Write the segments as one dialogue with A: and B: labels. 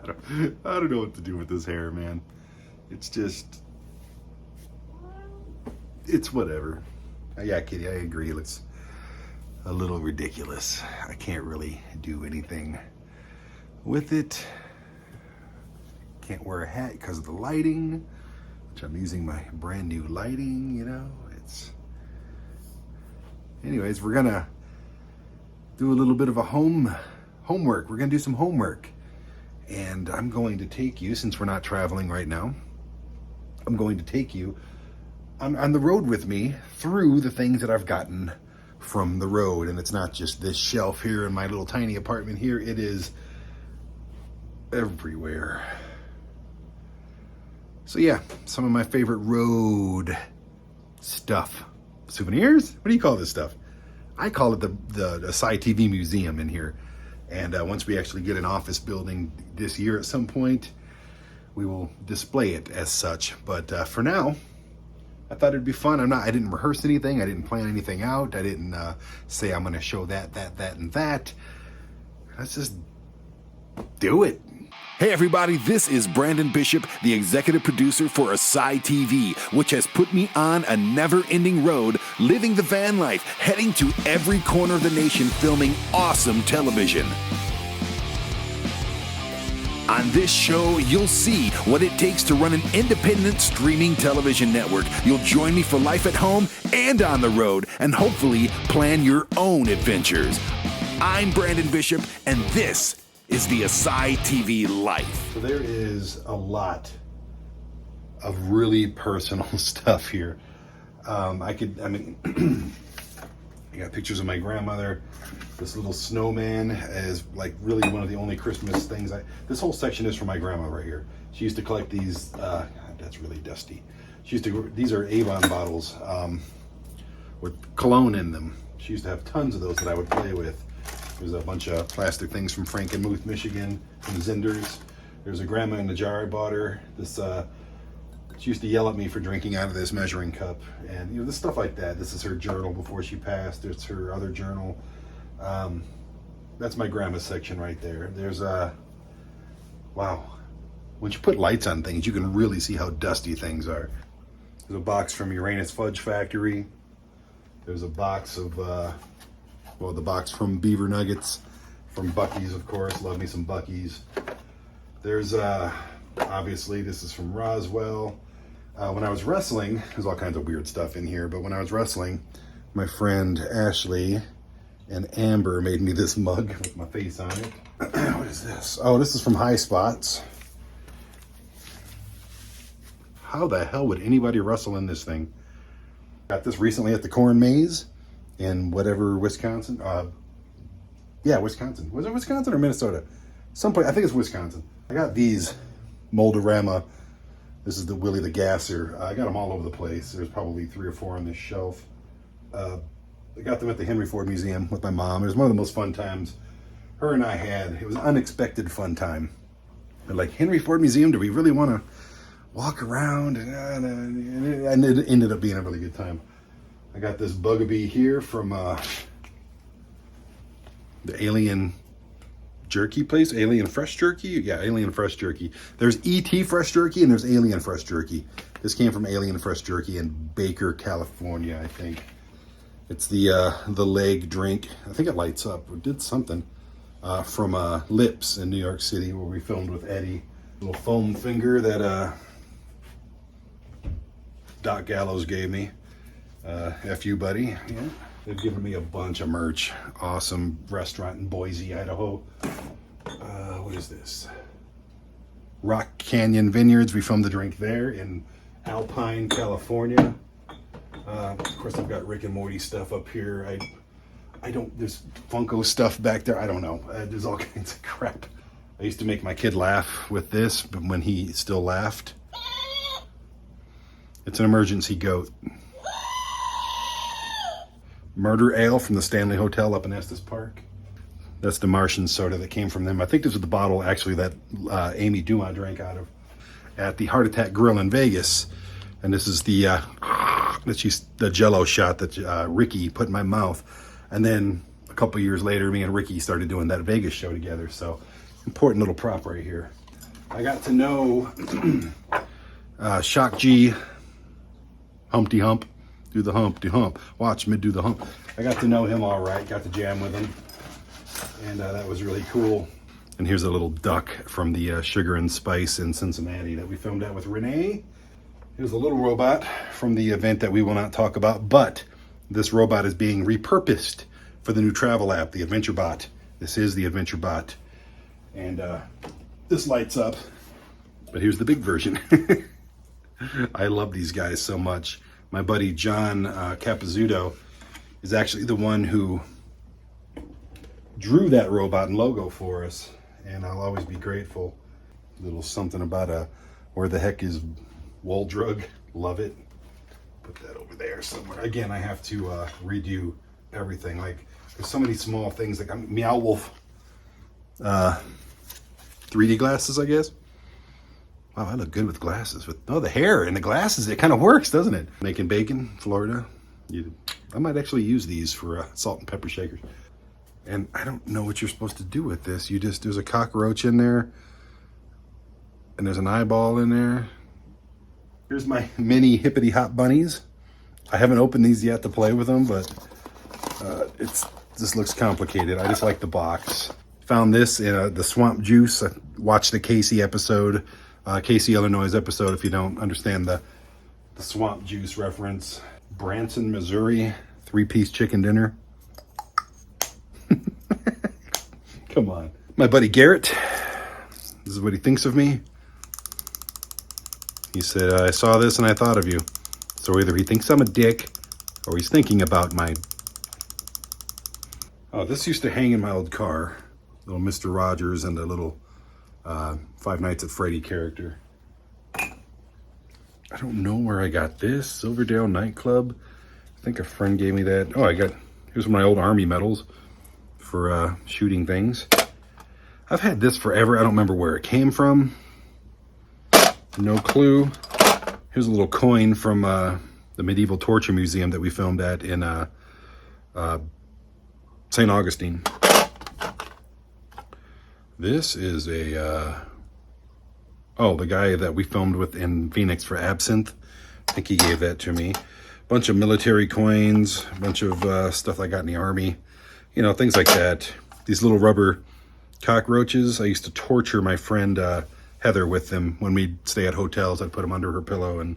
A: I don't know what to do with this hair, man. It's just, it's whatever. Yeah, Kitty, I agree. It looks a little ridiculous. I can't really do anything with it. Can't wear a hat because of the lighting, which I'm using my brand new lighting, you know. It's, anyways, we're gonna do a little bit of a homework. We're gonna do some homework. And I'm going to take you, since we're not traveling right now, I'm going to take you on the road with me through the things that I've gotten from the road. And it's not just this shelf here in my little tiny apartment here. It is everywhere. So yeah, some of my favorite road stuff. Souvenirs? What do you call this stuff? I call it the ASY TV museum in here. And once we actually get an office building this year at some point, we will display it as such. But for now, I thought it'd be fun. I didn't rehearse anything. I didn't plan anything out. I didn't say I'm gonna show that, and that. Let's just do it.
B: Hey everybody, this is Brandon Bishop, the executive producer for ASY TV, which has put me on a never-ending road, living the van life, heading to every corner of the nation, filming awesome television. On this show, you'll see what it takes to run an independent streaming television network. You'll join me for life at home and on the road, and hopefully plan your own adventures. I'm Brandon Bishop, and this is the ASY TV life.
A: So there is a lot of really personal stuff here. I got pictures of my grandmother. This little snowman is like really one of the only Christmas things. This whole section is from my grandma right here. She used to collect these, God, that's really dusty. These are Avon bottles with cologne in them. She used to have tons of those that I would play with. There's a bunch of plastic things from Frankenmuth, Michigan, from Zinders. There's a grandma in the jar I bought her. She used to yell at me for drinking out of this measuring cup. And, you know, this stuff like that. This is her journal before she passed. There's her other journal. That's my grandma's section right there. There's wow. When you put lights on things, you can really see how dusty things are. There's a box from Uranus Fudge Factory. There's a box of, the box from Beaver Nuggets, from Buc-ee's, of course. Love me some Buc-ee's. There's, obviously, this is from Roswell. When I was wrestling, there's all kinds of weird stuff in here, but when I was wrestling, my friend Ashley and Amber made me this mug with my face on it. What is this? Oh, this is from High Spots. How the hell would anybody wrestle in this thing? Got this recently at the Corn Maze in whatever, Wisconsin. Yeah, Wisconsin. Was it Wisconsin or Minnesota? Someplace, I think it's Wisconsin. I got these Mold-A-Rama. This is the Willie the Gasser. I got them all over the place. There's probably 3 or 4 on this shelf. I got them at the Henry Ford Museum with my mom. It was one of the most fun times her and I had. It was an unexpected fun time. But like, Henry Ford Museum, do we really want to walk around? And it ended up being a really good time. I got this Bugabee here from the Alien Jerky place, Alien Fresh Jerky. Yeah, Alien Fresh Jerky. There's E.T. Fresh Jerky and there's Alien Fresh Jerky. This came from Alien Fresh Jerky in Baker, California, I think. It's the leg drink. I think it lights up. It did something. From Lips in New York City, where we filmed with Eddie. Little foam finger that Doc Gallows gave me. F you, buddy. Yeah. They've given me a bunch of merch. Awesome restaurant in Boise, Idaho. What is this? Rock Canyon Vineyards. We filmed the drink there in Alpine, California. Of course, I've got Rick and Morty stuff up here. There's Funko stuff back there. I don't know. There's all kinds of crap. I used to make my kid laugh with this, but when he still laughed. It's an emergency goat. Murder Ale from the Stanley Hotel up in Estes Park. That's the Martian soda that came from them. I think this was the bottle, actually, that Amy Dumas drank out of at the Heart Attack Grill in Vegas. And this is the Jell-O shot that Ricky put in my mouth. And then a couple years later, me and Ricky started doing that Vegas show together. So important little prop right here. I got to know Shock G, Humpty Hump, do the Humpty Hump. Watch me do the hump. I got to know him all right, got to jam with him, and that was really cool. And here's a little duck from the Sugar and Spice in Cincinnati that we filmed at with Renee. Here's a little robot from the event that we will not talk about, but this robot is being repurposed for the new travel app, the Adventure Bot. This is the Adventure Bot. And this lights up, but here's the big version. I love these guys so much. My buddy John Capizzuto is actually the one who drew that robot and logo for us, and I'll always be grateful. A little something about where the heck is Waldrug? Love it. Put that over there somewhere. Again, I have to redo everything. Like, there's so many small things. Like Meow Wolf 3D glasses, I guess. Wow, I look good with glasses. With the hair and the glasses, it kind of works, doesn't it? Making bacon, Florida. I might actually use these for salt and pepper shakers. And I don't know what you're supposed to do with this. There's a cockroach in there, and there's an eyeball in there. Here's my mini hippity hop bunnies. I haven't opened these yet to play with them, but this looks complicated. I just like the box. Found this in the Swamp Juice. I watched the Casey episode, Casey, Illinois episode, if you don't understand the Swamp Juice reference. Branson, Missouri, 3-piece chicken dinner. Come on. My buddy Garrett, this is what he thinks of me. He said, I saw this and I thought of you. So either he thinks I'm a dick or he's thinking about my... Oh, this used to hang in my old car. Little Mr. Rogers and a little Five Nights at Freddy character. I don't know where I got this. Silverdale Nightclub. I think a friend gave me that. Oh, here's my old Army medals for shooting things. I've had this forever. I don't remember where it came from. No clue. Here's a little coin from the Medieval Torture Museum that we filmed at in St. Augustine. This is the guy that we filmed with in Phoenix for Absinthe. I think he gave that to me. Bunch of military coins, a bunch of stuff I got in the Army. You know, things like that. These little rubber cockroaches. I used to torture my friend Heather with them when we'd stay at hotels. I'd put them under her pillow. And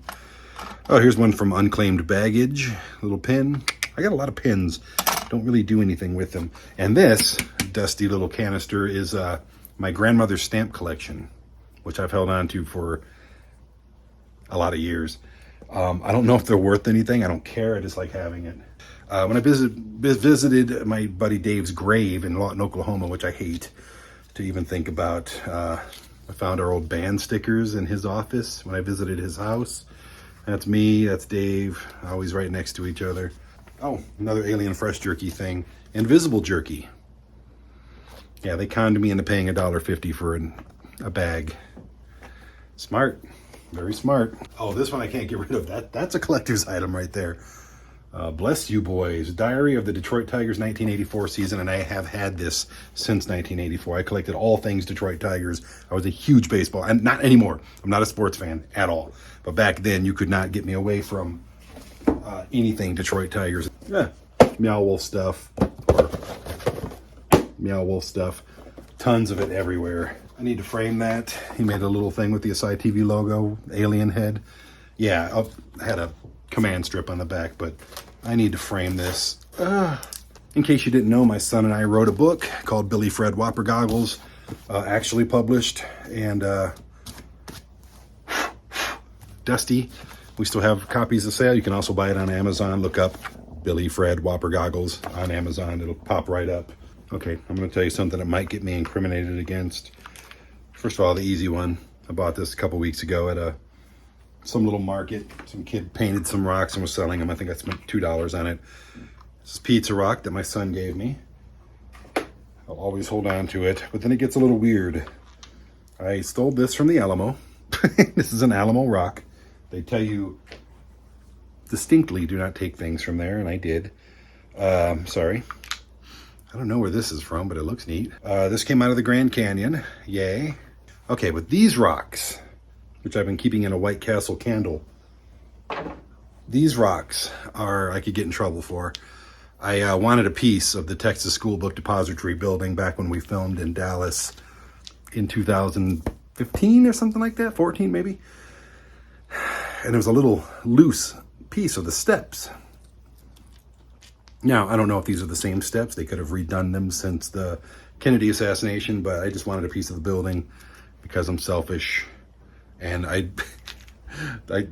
A: oh, here's one from Unclaimed Baggage. A little pin. I got a lot of pins. Don't really do anything with them. And this dusty little canister is my grandmother's stamp collection, which I've held on to for a lot of years. I don't know if they're worth anything. I don't care. I just like having it. When I visited my buddy Dave's grave in Lawton, Oklahoma, which I hate to even think about, I found our old band stickers in his office when I visited his house. That's me, that's Dave, always right next to each other. Oh, another Alien Fresh Jerky thing. Invisible Jerky. Yeah, they conned me into paying $1.50 for a bag. Smart, very smart. Oh, this one I can't get rid of. That's a collector's item right there. Bless You Boys, Diary of the Detroit Tigers 1984 season, and I have had this since 1984. I collected all things Detroit Tigers. I was a huge baseball, and not anymore. I'm not a sports fan at all. But back then, you could not get me away from anything Detroit Tigers. Meow Wolf stuff. Meow Wolf stuff. Tons of it everywhere. I need to frame that. He made a little thing with the ASY TV logo, alien head. Yeah, I had a command strip on the back, but I need to frame this. In case you didn't know, my son and I wrote a book called Billy Fred Whopper Goggles, actually published, and dusty. We still have copies of sale. You can also buy it on Amazon. Look up Billy Fred Whopper Goggles on Amazon. It'll pop right up. Okay, I'm going to tell you something that might get me incriminated against. First of all, the easy one. I bought this a couple weeks ago at some little market. Some kid painted some rocks and was selling them. I think I spent $2 on it. This is pizza rock that my son gave me. I'll always hold on to it, but then it gets a little weird. I stole this from the Alamo. This is an Alamo rock. They tell you distinctly do not take things from there, and I did. Sorry. I don't know where this is from, but it looks neat. This came out of the Grand Canyon. Yay. Okay, with these rocks, which I've been keeping in a White Castle candle, these rocks are, I could get in trouble for. I wanted a piece of the Texas School Book Depository building back when we filmed in Dallas in 2015 or something like that, 14 maybe. And there was a little loose piece of the steps. Now, I don't know if these are the same steps. They could have redone them since the Kennedy assassination, but I just wanted a piece of the building because I'm selfish. And I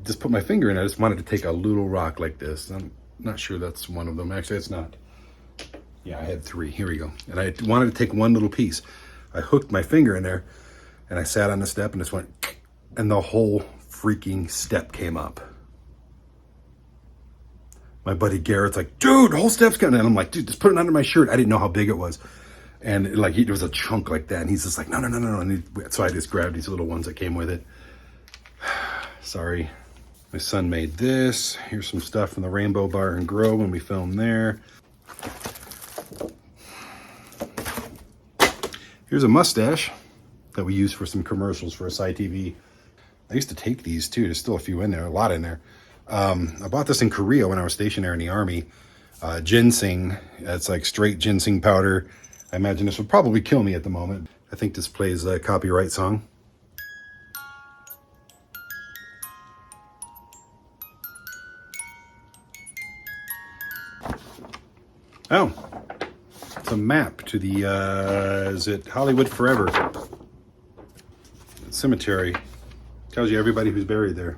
A: just put my finger in. I just wanted to take a little rock like this. I'm not sure that's one of them. Actually, it's not. Yeah, I had 3. Here we go. And I wanted to take one little piece. I hooked my finger in there, and I sat on the step and just went, and the whole freaking step came up. My buddy Garrett's like, dude, the whole step's coming. And I'm like, dude, just put it under my shirt. I didn't know how big it was. And like, there was a chunk like that. And he's just like, no. And so I just grabbed these little ones that came with it. Sorry. My son made this. Here's some stuff from the Rainbow Bar and Grill when we filmed there. Here's a mustache that we use for some commercials for ASY TV. I used to take these too. There's still a few in there, a lot in there. I bought this in Korea when I was stationed there in the Army. Ginseng, it's like straight ginseng powder. I imagine this would probably kill me at the moment. I think this plays a copyright song. Oh, it's a map to the, is it Hollywood Forever Cemetery. Tells you everybody who's buried there.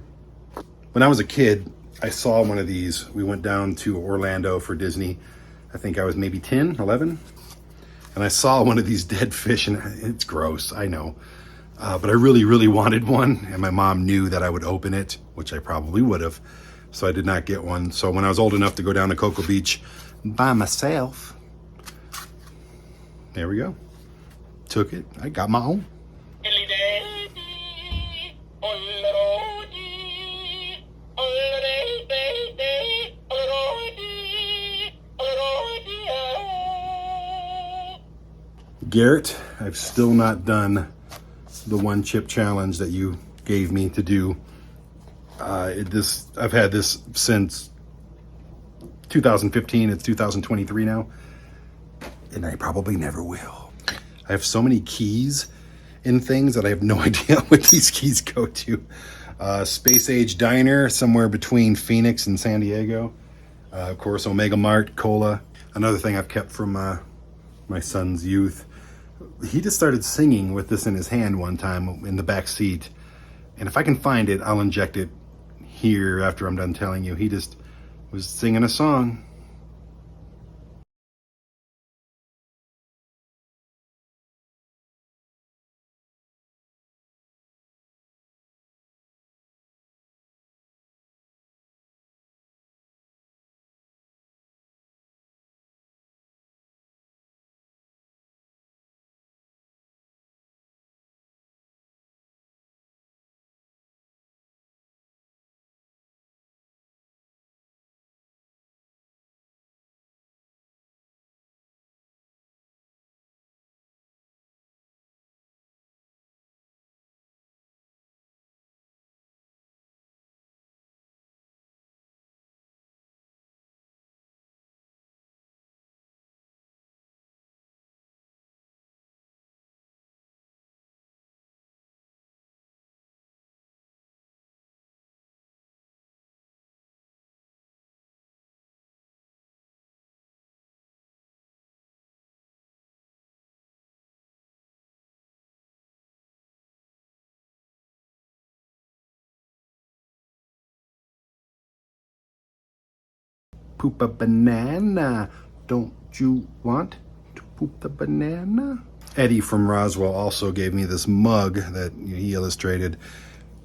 A: When I was a kid, I saw one of these. We went down to Orlando for Disney. I think I was maybe 10, 11. And I saw one of these dead fish, and it's gross, I know. But I really, really wanted one. And my mom knew that I would open it, which I probably would have. So I did not get one. So when I was old enough to go down to Cocoa Beach by myself, there we go. Took it. I got my own. Garrett, I've still not done the 1 chip challenge that you gave me to do. I've had this since 2015. It's 2023 now, and I probably never will. I have so many keys in things that I have no idea what these keys go to. Space Age Diner, somewhere between Phoenix and San Diego. Of course, Omega Mart, Cola. Another thing I've kept from my son's youth. He just started singing with this in his hand one time in the back seat. And if I can find it, I'll inject it here after I'm done telling you. He just was singing a song. Poop a banana. Don't you want to poop the banana? Eddie from Roswell also gave me this mug that he illustrated,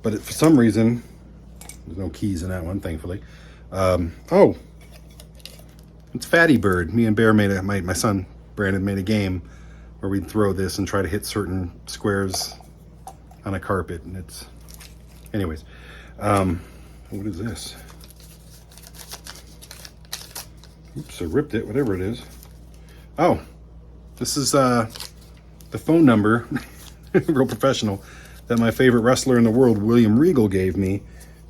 A: but for some reason, there's no keys in that one, thankfully. Oh, it's Fatty Bird. Me and Bear made my son Brandon made a game where we'd throw this and try to hit certain squares on a carpet, and it's, anyways. What is this? Oops, I ripped it, whatever it is. Oh, this is the phone number real professional, that my favorite wrestler in the world, William Regal, gave me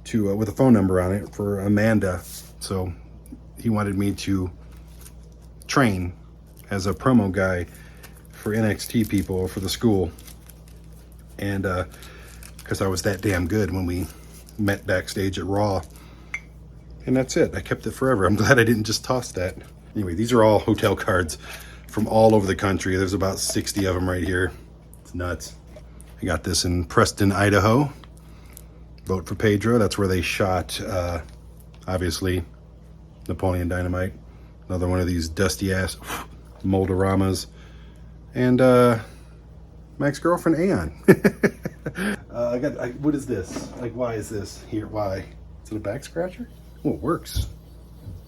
A: to with a phone number on it for Amanda. So he wanted me to train as a promo guy for NXT people for the school. And because I was that damn good when we met backstage at Raw. And that's it. I kept it forever. I'm glad I didn't just toss that. Anyway, these are all hotel cards from all over the country. There's about 60 of them right here. It's nuts. I got this in Preston, Idaho. Vote for Pedro. That's where they shot, obviously, Napoleon Dynamite. Another one of these dusty ass Moldoramas. And my ex-girlfriend Aeon. What is this? Like, why is this here? Why? Is it a back scratcher? Oh, it works.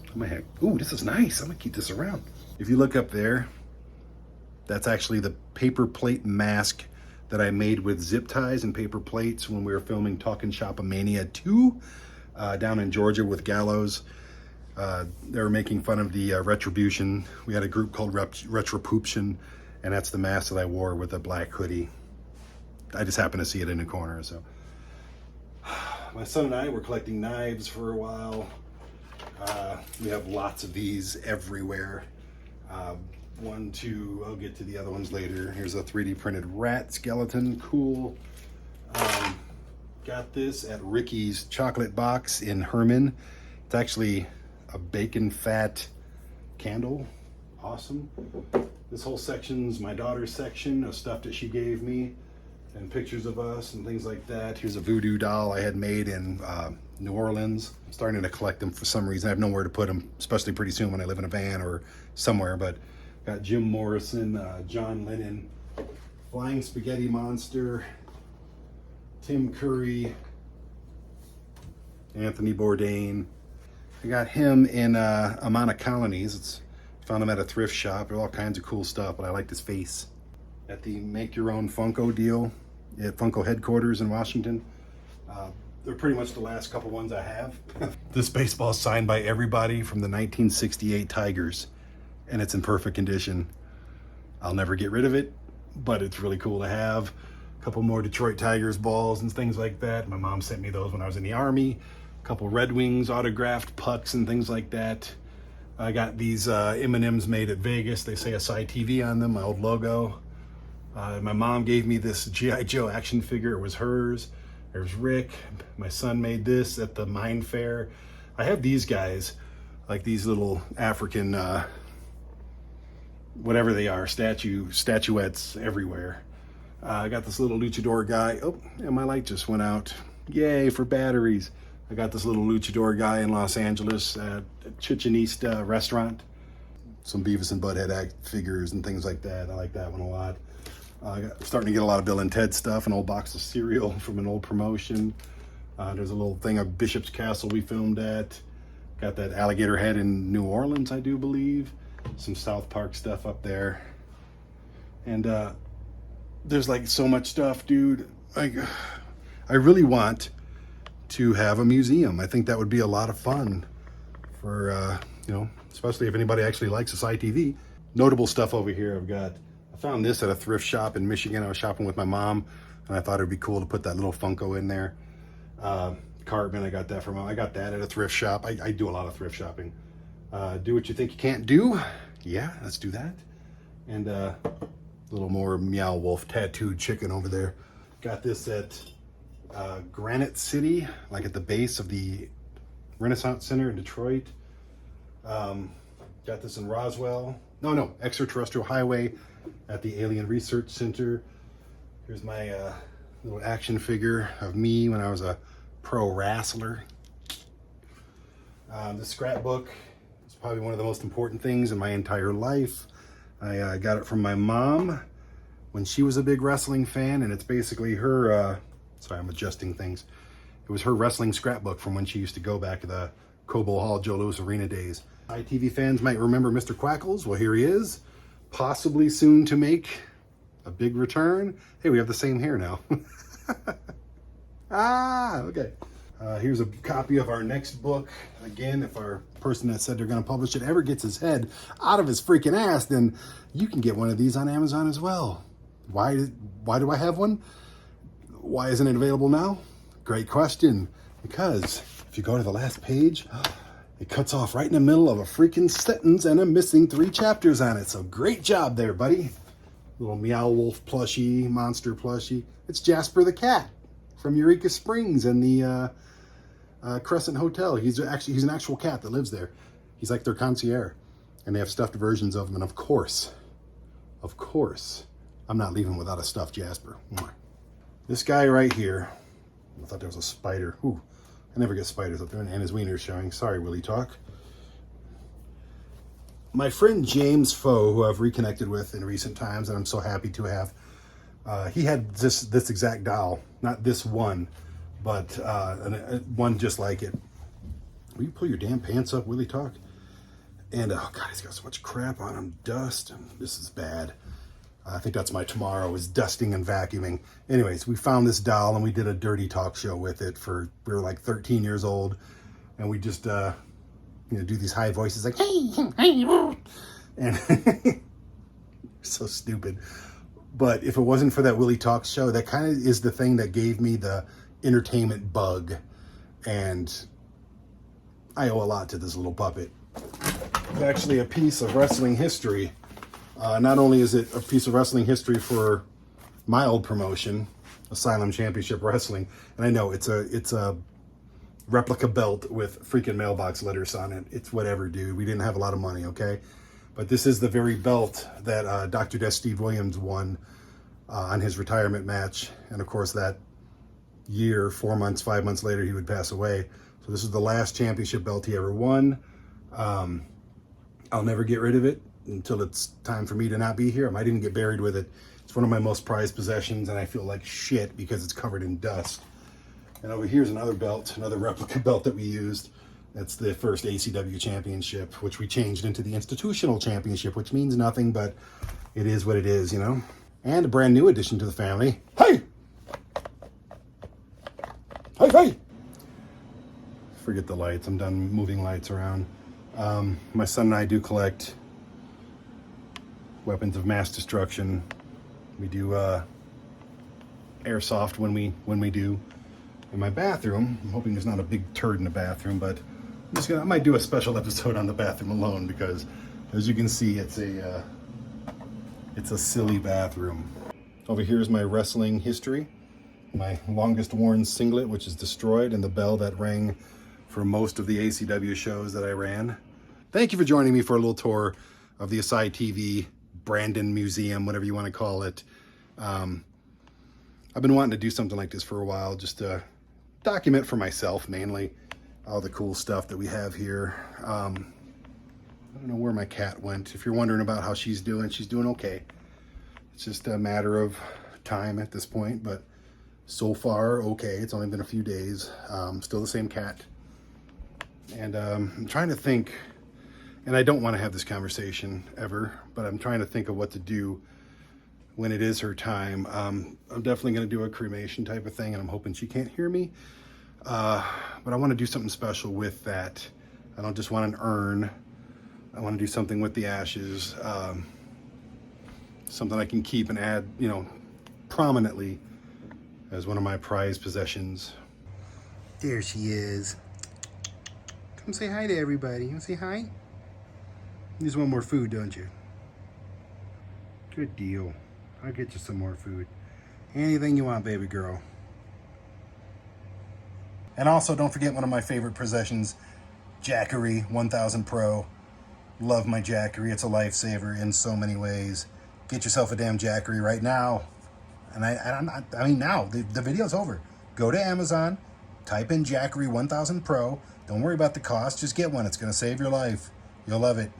A: Oh my heck. Ooh, this is nice. I'm gonna keep this around. If you look up there, that's actually the paper plate mask that I made with zip ties and paper plates when we were filming Talkin' Shop-A-Mania 2 down in Georgia with Gallows. They were making fun of the Retribution. We had a group called Retropooption, and that's the mask that I wore with a black hoodie. I just happened to see it in the corner, so. My son and I were collecting knives for a while. We have lots of these everywhere. One, two, I'll get to the other ones later. Here's a 3D printed rat skeleton, cool. Got this at Ricky's Chocolate Box in Herman. It's actually a bacon fat candle, awesome. This whole section's my daughter's section of stuff that she gave me and pictures of us and things like that. Here's a voodoo doll I had made in New Orleans. I'm starting to collect them for some reason. I have nowhere to put them, especially pretty soon when I live in a van or somewhere, but got Jim Morrison, John Lennon, Flying Spaghetti Monster, Tim Curry, Anthony Bourdain. I got him in Amount of Colonies. Found him at a thrift shop. There's all kinds of cool stuff, but I liked his face. At the Make Your Own Funko deal at Funko headquarters in Washington. They're pretty much the last couple ones I have. This baseball is signed by everybody from the 1968 Tigers, and it's in perfect condition. I'll never get rid of it, but it's really cool to have. A couple more Detroit Tigers balls and things like that. My mom sent me those when I was in the Army. A couple Red Wings autographed pucks and things like that. I got these M&Ms made at Vegas. They say ASY TV on them, my old logo. My mom gave me this G.I. Joe action figure. It was hers. There's Rick. My son made this at the Mine Fair. I have these guys, like these little African, whatever they are, statuettes everywhere. I got this little luchador guy. Oh, and my light just went out. Yay for batteries. I got this little luchador guy in Los Angeles at Chichinista restaurant. Some Beavis and Butthead figures and things like that. I like that one a lot. Starting to get a lot of Bill and Ted stuff, an old box of cereal from an old promotion. There's a little thing of Bishop's Castle we filmed at. Got that alligator head in New Orleans, I do believe. Some South Park stuff up there. And there's like so much stuff, dude. Like, I really want to have a museum. I think that would be a lot of fun for, you know, especially if anybody actually likes ASY TV. Notable stuff over here. I found this at a thrift shop in Michigan. I was shopping with my mom, and I thought it'd be cool to put that little Funko in there. Cartman, I got that at a thrift shop. I do a lot of thrift shopping. Do what you think you can't do. Yeah, let's do that. And a little more Meow Wolf tattooed chicken over there. Got this at Granite City, like at the base of the Renaissance Center in Detroit. Got this in Roswell. No, Extraterrestrial Highway at the Alien Research Center. Here's my little action figure of me when I was a pro wrestler. The scrapbook is probably one of the most important things in my entire life. I got it from my mom when she was a big wrestling fan, and it's basically her, sorry, I'm adjusting things. It was her wrestling scrapbook from when she used to go back to the Cobo Hall, Joe Louis Arena days. ITV fans might remember Mr. Quackles. Well, here he is, possibly soon to make a big return. Hey, we have the same hair now. Okay. Here's a copy of our next book. Again, if our person that said they're going to publish it ever gets his head out of his freaking ass, then you can get one of these on Amazon as well. Why do I have one? Why isn't it available now? Great question. Because if you go to the last page, it cuts off right in the middle of a freaking sentence and I'm missing 3 chapters on it. So great job there, buddy. Little Meow Wolf plushie, monster plushie. It's Jasper the cat from Eureka Springs and the Crescent Hotel. He's an actual cat that lives there. He's like their concierge. And they have stuffed versions of him. And of course, I'm not leaving without a stuffed Jasper. This guy right here, I thought there was a spider. Ooh, I never get spiders up there. And his wiener's showing. Sorry, Willie Talk. My friend James Foe, who I've reconnected with in recent times, and I'm so happy to have, he had this exact doll. Not this one, but one just like it. Will you pull your damn pants up, Willie Talk? And, oh God, he's got so much crap on him. Dust, and this is bad. I think that's my tomorrow, is dusting and vacuuming. Anyways, we found this doll and we did a dirty talk show with it we were like 13 years old. And we just, do these high voices like, hey, and so stupid. But if it wasn't for that Willie Talk show, that kind of is the thing that gave me the entertainment bug. And I owe a lot to this little puppet. It's actually a piece of wrestling history. Not only is it a piece of wrestling history for my old promotion, Asylum Championship Wrestling, and I know it's a replica belt with freaking mailbox letters on it. It's whatever, dude. We didn't have a lot of money, okay? But this is the very belt that Dr. Death Steve Williams won on his retirement match. And of course, that year, 4 months, 5 months later, he would pass away. So this is the last championship belt he ever won. I'll never get rid of it until it's time for me to not be here. I might even get buried with it. It's one of my most prized possessions, and I feel like shit because it's covered in dust. And over here's another belt, another replica belt that we used. That's the first ACW championship, which we changed into the institutional championship, which means nothing, but it is what it is, you know? And a brand new addition to the family. Hey! Hey, hey! Forget the lights. I'm done moving lights around. My son and I do collect weapons of mass destruction. We do airsoft when we do. In my bathroom, I'm hoping there's not a big turd in the bathroom, but I might do a special episode on the bathroom alone because, as you can see, it's a silly bathroom. Over here is my wrestling history. My longest worn singlet, which is destroyed, and the bell that rang for most of the ACW shows that I ran. Thank you for joining me for a little tour of the ASY TV Brandon Museum, whatever you want to call it. I've been wanting to do something like this for a while, just to document for myself, mainly, all the cool stuff that we have here. I don't know where my cat went. If you're wondering about how she's doing okay. It's just a matter of time at this point, but so far, okay. It's only been a few days. Still the same cat. And I'm trying to think, and I don't want to have this conversation ever, but I'm trying to think of what to do when it is her time. I'm definitely going to do a cremation type of thing, and I'm hoping she can't hear me. But I want to do something special with that. I don't just want an urn. I want to do something with the ashes. Something I can keep and add, prominently as one of my prized possessions. There she is. Come say hi to everybody. You want to say hi? You just want more food, don't you? Good deal. I'll get you some more food. Anything you want, baby girl. And also, don't forget one of my favorite possessions, Jackery 1000 Pro. Love my Jackery. It's a lifesaver in so many ways. Get yourself a damn Jackery right now. And I mean now, the video's over. Go to Amazon, type in Jackery 1000 Pro. Don't worry about the cost. Just get one. It's going to save your life. You'll love it.